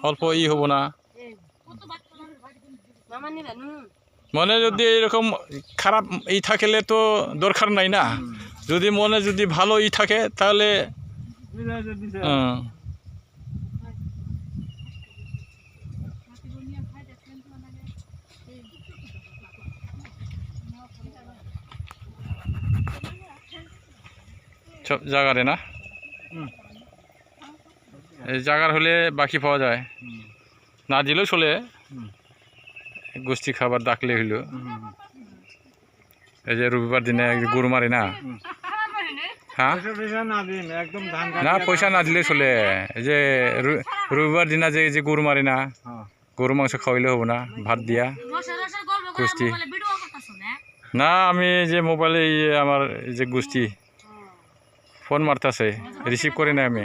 অল্প হব না মনে যদি এরকম খারাপ থাকলে তো দরকার নাই না যদি মনে যদি ভালো থাকে তাহলে সব জায়গারে না এই জায়গার হলে বাকি পাওয়া যায় না দিলেও চলে গোষ্ঠী খাবার ডাকলে হইল এই যে রবিবার দিনে গরু মারে না হ্যাঁ না পয়সা না দিলে চলে এই যে রবিবার দিনা যে গরু মারে না গরু মাংস খাওয়াইলে হবো না ভাত দিয়া গোষ্ঠী না আমি যে মোবাইলে আমার যে গোষ্ঠী ফোন মারতেছে রিসিভ করি না আমি